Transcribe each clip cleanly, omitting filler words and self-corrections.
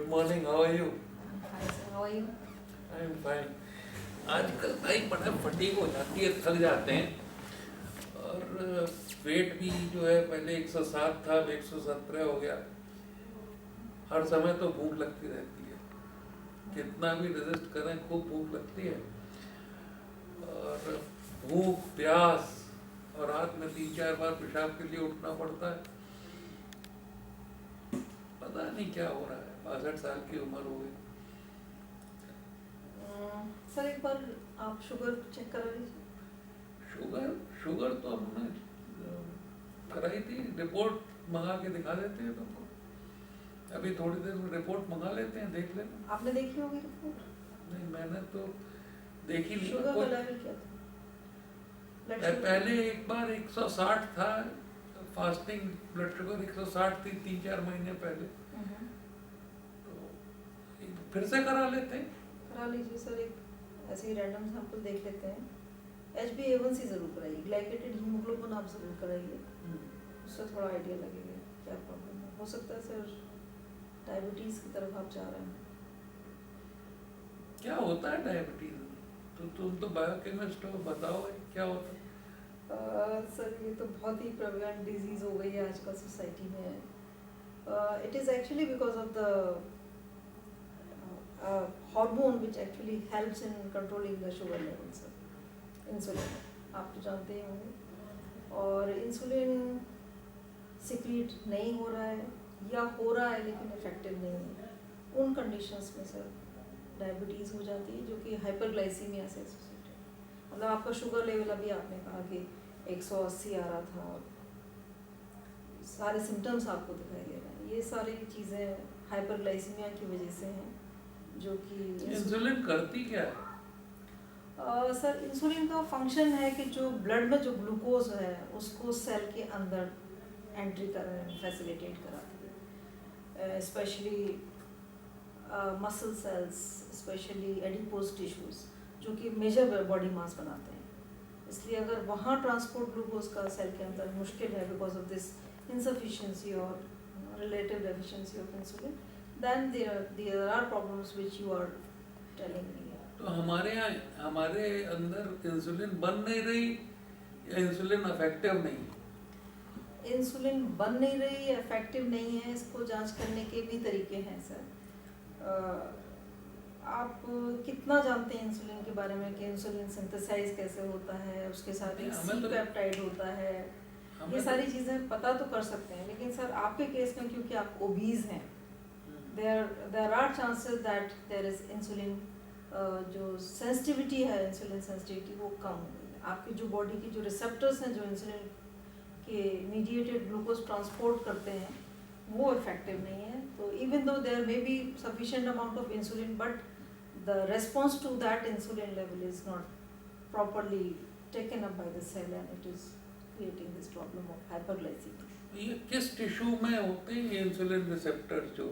Good morning, how are you? Hi sir, how are you? I am fine. आजकल भाई बड़ा fatigue हो जाती है, थक जाते हैं। और वेट भी जो है पहले 107 था, अब 117 हो गया। हर समय तो भूख लगती रहती है, कितना भी रेजिस्ट करें खूब भूख लगती है। और भूख, प्यास, और रात में 3-4 बार पेशाब के लिए उठना पड़ता है। पता नहीं क्या हो रहा है, 62 साल की उम्र हो गई। सर एक बार आप शुगर चेक करा लीजिए। शुगर तो हमने कराई थी, रिपोर्ट मंगा के दिखा देते हैं तुमको। अभी थोड़ी देर में रिपोर्ट मंगा लेते हैं, देख लेना। आपने देखी होगी रिपोर्ट? नहीं, मैंने तो देखी नहीं। शुगर का लेवल क्या था? पहले एक बार 160 था, फास्टिंग ब्लड शुगर 160 थी 3-4 महीने पहले। तो फिर से करा लेते हैं। करा लीजिए सर, एक ऐसे ही रैंडम सैंपल देख लेते हैं। HbA1c जरूर कराइए, ग्लाइकेटेड हीमोग्लोबिन आप जरूर कराइए, उससे थोड़ा आइडिया लगेगा क्या प्रॉब्लम है। हो सकता है सर डायबिटीज़ की तरफ आप जा रहे हैं। क्या होता है डायबिटीज में? तो तुम तो बायोकेमिस्ट हो, बताओ क्या होता है? सर ये तो बहुत ही प्रेवलेंट डिजीज़ हो गई है आजकल सोसाइटी में। It is actually because of the hormone which actually helps in controlling the sugar level sir, insulin, आप तो जानते ही होंगे। और इंसुलिन सिक्रीट नहीं हो रहा है या हो रहा है लेकिन इफेक्टिव नहीं है, उन कंडीशंस में सर डायबिटीज़ हो जाती है, जो कि हाइपरग्लाइसीमिया से एसोसिएटेड है। मतलब आपका शुगर लेवल अभी आपने कहा कि 180 आ रहा था और सारे सिम्टम्स आपको दिखाई दे रहे हैं, ये सारी चीज़ें हाइपरग्लाइसीमिया की वजह से हैं, जो कि इंसुलिन करती क्या है? सर इंसुलिन का फंक्शन है कि जो ब्लड में जो ग्लूकोज है उसको सेल के अंदर एंट्री करने में फैसिलिटेट कराती है, specially muscle cells, specially adipose tissues, जो कि मेजर बॉडी मास बनाते हैं। इसलिए अगर वहाँ ट्रांसपोर्ट ग्लूकोज का सेल के अंदर मुश्किल है because of this insufficiency or relative deficiency of insulin, then there are problems which you are telling me. तो हमारे अंदर इंसुलिन बन नहीं रही या इंसुलिन इफेक्टिव नहीं? इंसुलिन बन नहीं रही, इफेक्टिव नहीं है, इसको जांच करने के भी तरीके हैं सर। आप कितना जानते हैं इंसुलिन के बारे में कि इंसुलिन सिंथेसाइज कैसे होता है, उसके साथ एक सी पेप्टाइड होता है, ये सारी चीज़ें पता तो कर सकते हैं। लेकिन सर आपके केस में क्योंकि आप ओबीज हैं, there are chances that there is insulin, जो सेंसिटिविटी है, इंसुलिन सेंसिटिविटी वो कम हो गई है। आपकी जो बॉडी की जो रिसेप्टर्स हैं जो इंसुलिन के मीडिएटेड ग्लूकोज ट्रांसपोर्ट करते हैं वो इफेक्टिव नहीं है। तो even though there may be sufficient amount of insulin, but the response to that insulin level is not properly taken up by the cell and it is creating this problem of hyperglycemia. ये किस tissue में होते हैं ये insulin receptor जो?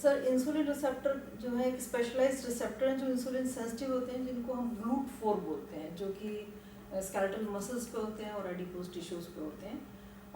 Sir insulin receptor जो है एक स्पेशलाइज्ड रिसेप्टर हैं जो इंसुलिन सेंसिटिव होते हैं, जिनको हम GLUT4 बोलते हैं, जो कि स्केलेटल मसल्स पे होते हैं और एडिपोज टिश्यूज पे होते हैं।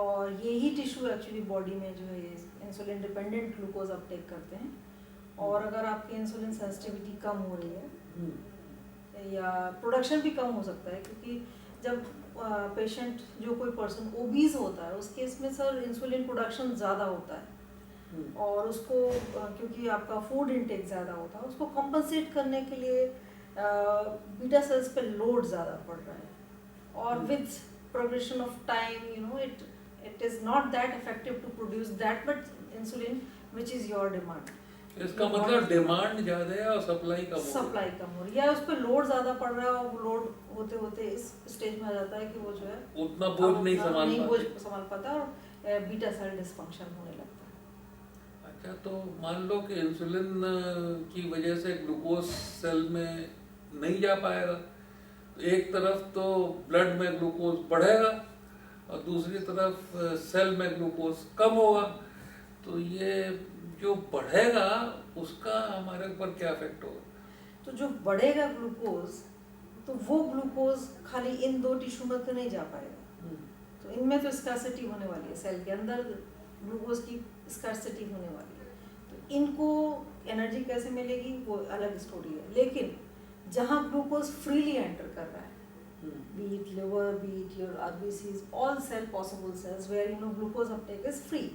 और यही टिश्यू एक्चुअली बॉडी में जो है इंसुलिन डिपेंडेंट ग्लूकोज अपटेक करते हैं। और अगर आपकी इंसुलिन सेंसिटिविटी कम हो रही है या प्रोडक्शन भी कम हो सकता है, क्योंकि जब पेशेंट जो कोई पर्सन ओबीज होता है उस केस में सर इंसुलिन प्रोडक्शन ज़्यादा होता है और उसको क्योंकि आपका फूड इनटेक ज़्यादा होता है, उसको कॉम्पनसेट करने के लिए बीटा सेल्स पे लोड ज़्यादा पड़ रहा है। और with progression of time you know it is not that effective to produce that much insulin which is your demand. इसका मतलब डिमांड ज़्यादा है और सप्लाई कम हो रही है, या उस पर लोड ज़्यादा पड़ रहा है और वो लोड होते होते इस स्टेज में आ जाता है कि वो जो है उतना बोझ नहीं संभाल पाता और बीटा सेल डिस्फंक्शन होने लगता है। अच्छा, तो मान लो कि इंसुलिन की वजह से ग्लूकोज सेल में नहीं जा पाएगा, तो एक तरफ तो ब्लड में ग्लूकोज बढ़ेगा और दूसरी तरफ सेल में ग्लूकोज कम होगा, तो ये जो बढ़ेगा उसका हमारे ऊपर क्या इफेक्ट होगा? तो जो बढ़ेगा ग्लूकोज, तो वो ग्लूकोज खाली इन दो टिश्यू में तो नहीं जा पाएगा, तो इनमें तो स्कार्सिटी होने वाली है, सेल के अंदर ग्लूकोज की स्कार्सिटी होने वाली है। तो इनको एनर्जी कैसे मिलेगी वो अलग स्टोरी है, लेकिन जहाँ ग्लूकोज फ्रीली एंटर कर रहा है, be it liver, be it your RBCs, all cell possible cells where glucose uptake is free,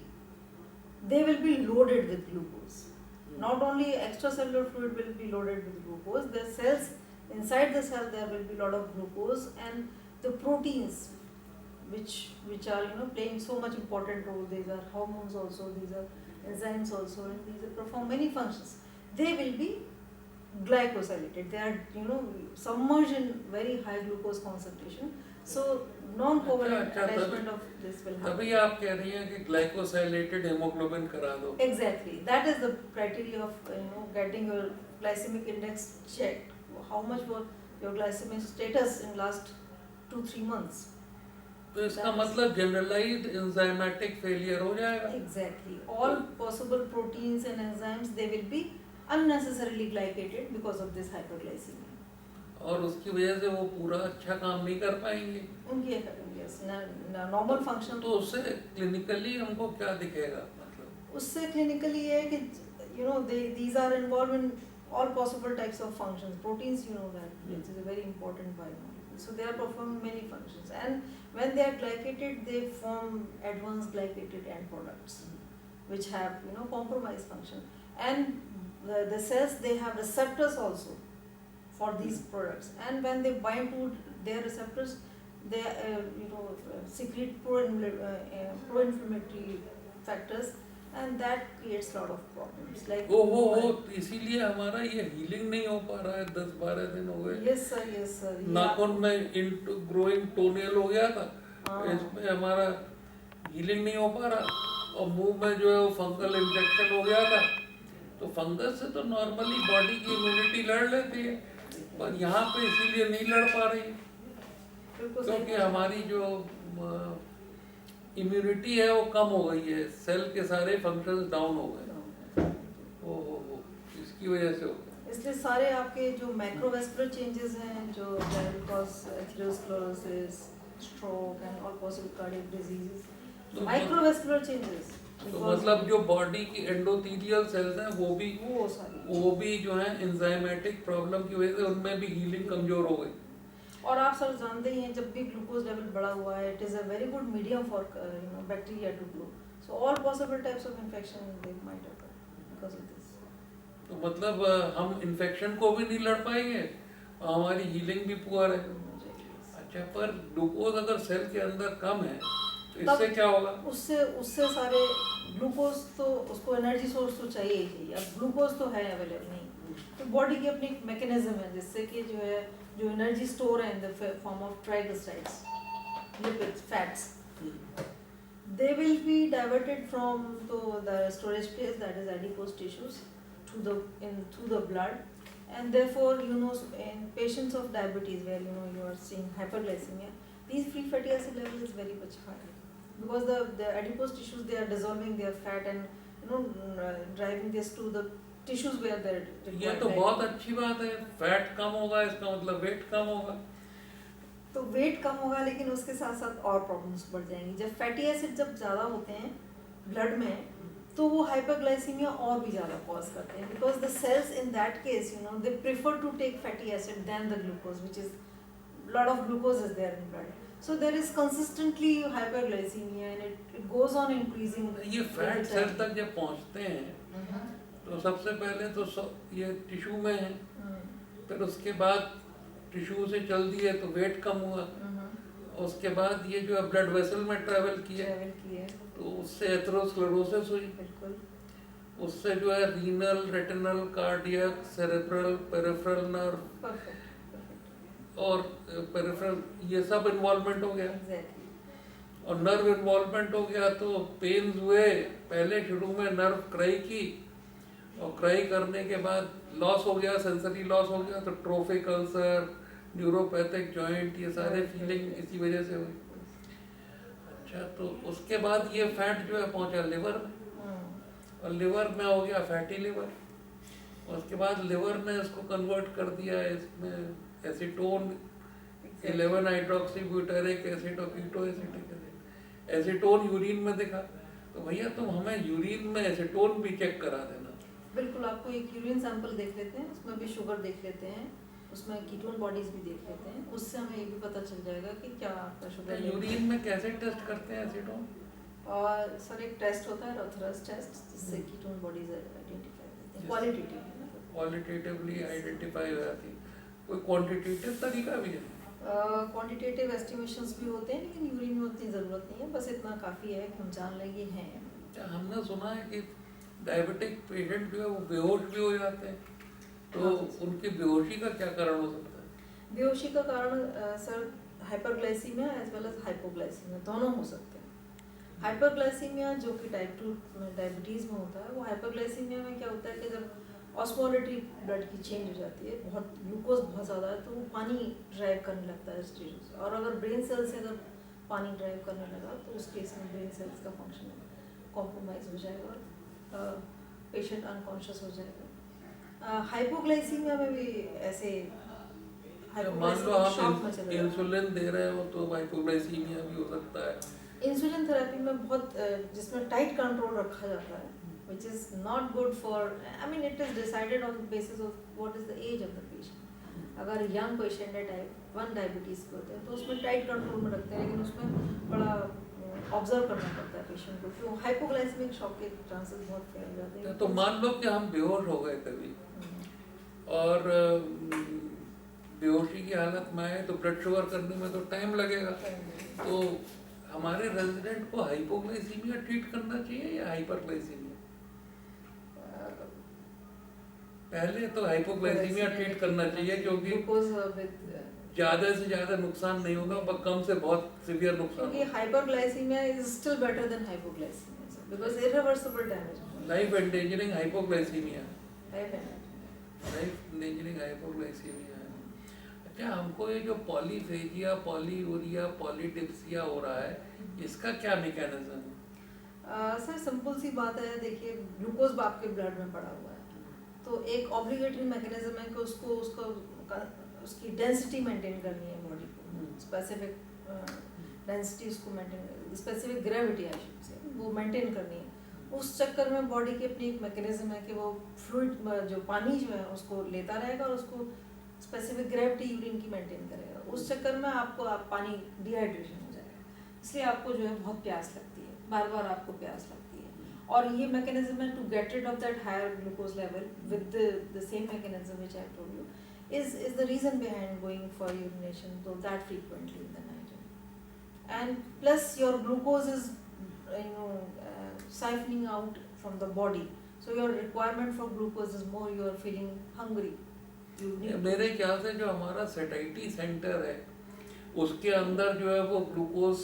they will be loaded with glucose. Not only extracellular fluid will be loaded with glucose, the cells inside the cell there will be a lot of glucose, and the proteins which are playing so much important role. These are hormones also, these are enzymes also, and these perform many functions. They will be glycosylated. They are submerged in very high glucose concentration. So non-covalent attachment of this will happen. अभी आप कह रही हैं कि glycosylated haemoglobin करा दो. Exactly. That is the criteria of getting your glycemic index checked. How much was your glycemic status in last 2-3 months? तो इसका मतलब जनरलाइज्ड एंजाइमेटिक फेलियर हो जाएगा. Exactly. All possible proteins and enzymes, they will be unnecessarily glycated because of this hyperglycemia. और उसकी वजह से वो पूरा अच्छा काम नहीं कर पाएंगे. उनकी नॉर्मल फंक्शन. तो उससे क्लिनिकली हमको क्या दिखेगा? मतलब उससे क्लिनिकली ये है कि these are involved in all possible types of functions. Proteins, that which is a very important biomolecule. So they are performing many functions, and when they are glycated, they form advanced glycated end products, which have compromised function. And the cells, they have receptors also for these products, and when they bind to their receptors, they secrete pro-inflammatory factors, and that creates a lot of problems. Like वो इसीलिए हमारा ये healing नहीं हो पा रहा है. 10-12 दिन हो गए. Yes sir. नाखून में ग्रोइंग टोनियल हो गया था. इसमें हमारा हीलिंग नहीं हो पा रहा, और मुंह में जो है वो फंगल इन्फेक्शन हो गया था. तो फंगस से तो नॉर्मली बॉडी की इम्यूनिटी लड़ लेती है, पर यहाँ पे इसीलिए नहीं लड़ पा रही, क्योंकि हमारी जो इम्यूनिटी है वो कम हो गई है. सेल के सारे फंक्शंस डाउन हो गए. वो इसकी वजह से हो गया. इसलिए सारे आपके जो माइक्रोवेस्कुलर चेंजेस हैं, जो cause atherosclerosis, stroke and all possible cardiac diseases, microvascular changes. तो मतलब जो बॉडी की एंडोथेलियल सेल्स हैं वो भी जो है एंजाइमेटिक प्रॉब्लम की वजह से उनमें भी हीलिंग कमजोर हो गई. और आप सब जानते ही हैं, जब भी ग्लूकोज लेवल बढ़ा हुआ है, it is a very good medium for bacteria to grow. So all possible types of infection they might occur because of this. तो मतलब हम इन्फेक्शन को भी नहीं लड़ पाएंगे, हमारी हीलिंग भी पुअर है. अच्छा, पर ग्लूकोज अगर सेल के अंदर कम है तो इससे क्या होगा? उससे सारे ग्लूकोज, तो उसको एनर्जी सोर्स तो चाहिए ही चाहिए. अब ग्लूकोज तो है अवेलेबल नहीं, तो बॉडी की अपनी एक मैकेनिज्म है जिससे कि जो एनर्जी स्टोर है in the form of triglycerides, lipids, fats, they will be diverted from the storage place, that is adipose tissues, through the blood, and therefore in patients of diabetes where you are seeing hyperglycemia, these free fatty acid level is very much high, because the adipose tissues, they are dissolving their fat and driving this to the tissues where they are. ये तो बहुत अच्छी बात है. Fat कम होगा, इसका मतलब wait कम होगा. तो वेट कम होगा, लेकिन उसके साथ साथ और प्रॉब्लम्स बढ़ जाएंगी. जब फैटी एसिड जब ज़्यादा होते हैं ब्लड में, तो वो हाइपरग्लाइसीमिया और भी ज़्यादा कॉज करते हैं, because the cells in that case they prefer to take fatty acid than the glucose, which is lot of glucose is there in blood. So there is consistently hyperglycemia, and it goes on increasing. ये fat cell तक जब पहुंचते हैं तो सबसे पहले तो ये टिश्यू में है, फिर उसके बाद टिश्यू से चल दिए तो वेट कम हुआ, उसके बाद ये जो है ब्लड वेसल में ट्रैवल किया तो उससे एथेरोस्क्लेरोसिस हुई. उससे जो है renal, retinal, cardiac, cerebral, peripheral nerve और पेरिफेरल, ये सब इन्वॉल्वमेंट हो गया. और नर्व इन्वॉल्वमेंट हो गया तो पेन्स हुए. पहले शुरू में नर्व क्राई की, और क्राई करने के बाद लॉस हो गया, सेंसरी लॉस हो गया, तो ट्रोफिक अल्सर, न्यूरोपैथिक जॉइंट, ये सारे फीलिंग इसी वजह से हुई. अच्छा, तो उसके बाद ये फैट जो है पहुंचा लिवर में, और लिवर में हो गया फैटी लिवर. उसके बाद लिवर ने इसको कन्वर्ट कर दिया इसमें एसीटोन, 11 हाइड्रोक्सीब्यूटेरिक एसिड और कीटोएसिटिक एसिड. एसीटोन यूरिन में दिखा, तो भैया तुम हमें यूरिन में एसीटोन भी चेक करा देना. आपको एक यूरिन सैंपल देख लेते हैं, उसमें भी शुगर देख लेते हैं, उसमें कीटोन बॉडीज भी देख लेते हैं, उससे हमें ये भी पता चल जाएगा कि क्या आपका शुगर लेवल। यूरिन में कैसे टेस्ट करते हैं एसीटोन? और सर एक टेस्ट होता है रोथरस टेस्ट, जिससे कीटोन बॉडीज आइडेंटिफाई होती हैं क्वालिटेटिवली। क्वालिटेटिवली आइडेंटिफाई हो जाती है। कोई क्वांटिटेटिव तरीका भी है? क्वांटिटेटिव एस्टिमेशंस भी होते हैं, लेकिन यूरिन में उतनी ज़रूरत नहीं है, बस इतना काफ़ी है कि हम जान लें ये हैं। क्या हमने सुना है कि डायबिटिक पेशेंट जो है वो बेहोश भी हो जाते हैं, तो उनकी बेहोशी का क्या कारण हो सकता है? बेहोशी का कारण sir hyperglycaemia as well as hypoglycaemia दोनों हो सकते हैं। हाइपरग्लाइसीमिया जो कि टाइप 2 डायबिटीज़ में होता है, वो हाइपरग्लाइसीमिया में क्या होता है कि जब ऑस्मोलेटरी ब्लड की चेंज हो जाती है, बहुत ग्लूकोज बहुत ज़्यादा है, तो वो पानी ड्राइव करने लगता है इस टिश्यू से, और अगर ब्रेन सेल से अगर पानी ड्राइव करने लगा तो उस केस में ब्रेन सेल्स का फंक्शन कॉम्प्रोमाइज़ हो जाएगा और पेशेंट अनकॉन्शियस हो जाएगा। हाइपोग्लाइसीमिया में भी ऐसे मान लो हम इंसुलिन दे रहे हो तो हाइपोग्लाइसीमिया भी हो सकता है। इंसुलिन थेरेपी में बहुत जिसमें टाइट कंट्रोल रखा जाता है, which is not good for, I mean it is decided on the basis of what is the age of the patient। अगर यंग पेशेंट है टाइप 1 डायबिटीज़ के होते हैं तो उसमें टाइट कंट्रोल में रखते हैं, लेकिन उसमें बड़ा ऑब्जर्व करना पड़ता है पेशेंट को, क्यों हाइपोग्लाइसेमिक शॉक के चांसेस बहुत फैल जाते हैं। तो मान लो कि हम बेहोश हो गए कभी और बेहोशी की हालत में आए तो ब्लड शुगर करने में तो टाइम लगेगा, तो हमारे रेजिडेंट को हाइपोग्लाइसीमिया ट्रीट करना चाहिए या हाइपरग्लाइसीमिया? पहले तो हाइपोग्लाइसीमिया ट्रीट करना चाहिए, क्योंकि ज्यादा से ज्यादा नुकसान नहीं होगा पर कम से बहुत सीवियर नुकसान। क्योंकि hyperglycaemia is still better than hypoglycaemia because irreversible damage. Life endangering hypoglycaemia, life endangering hypoglycaemia. अच्छा, हमको ये जो पॉलीफेजिया, पॉलीयूरिया, पॉलीडिप्सिया हो रहा है, इसका क्या मैकेनिज्म है? सर सिंपल सी बात है, देखिए ग्लूकोज आपके ब्लड में पड़ा हुआ है, तो एक ऑब्लिगेटरी मैकेनिज्म है कि उसकी डेंसिटी मेंटेन करनी है बॉडी को, स्पेसिफिक डेंसिटी उसको maintain, specific gravity I should say वो मेंटेन करनी है। उस चक्कर में बॉडी की अपनी एक मैकेनिज्म है कि वो फ्लूइड जो पानी जो है उसको लेता रहेगा और उसको स्पेसिफिक ग्रेविटी यूरिन की मेंटेन करेगा। उस चक्कर में आप पानी डिहाइड्रेशन हो जाएगा, इसलिए आपको जो है बहुत प्यास लगती है, बार बार आपको प्यास लगती है, और ये मैकेनिज्म है to get rid of that higher glucose level with the same mechanism which I told you is the reason behind going for urination though that frequently in the night, and plus your glucose is siphoning out from the body, so your requirement for glucose is more, you are feeling hungry, you need मेरे ख्याल से जो हमारा सेटाइटी centre है उसके अंदर जो है वो ग्लूकोज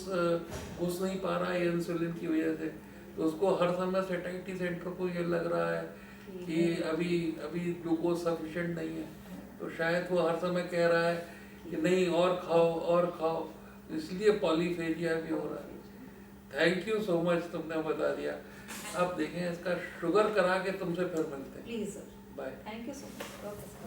घुस नहीं पा रहा है इंसुलिन की वजह से, तो उसको हर समय सेटाइटी सेंटर को ये लग रहा है कि अभी ग्लूकोज सफिशिएंट नहीं है, तो शायद वो हर समय कह रहा है कि नहीं और खाओ, इसलिए पॉलीफेजिया भी हो रहा है। थैंक यू सो मच, तुमने बता दिया। अब देखें इसका शुगर करा के तुमसे फिर मिलते हैं। Please sir, bye. Thank you so much. Okay sir.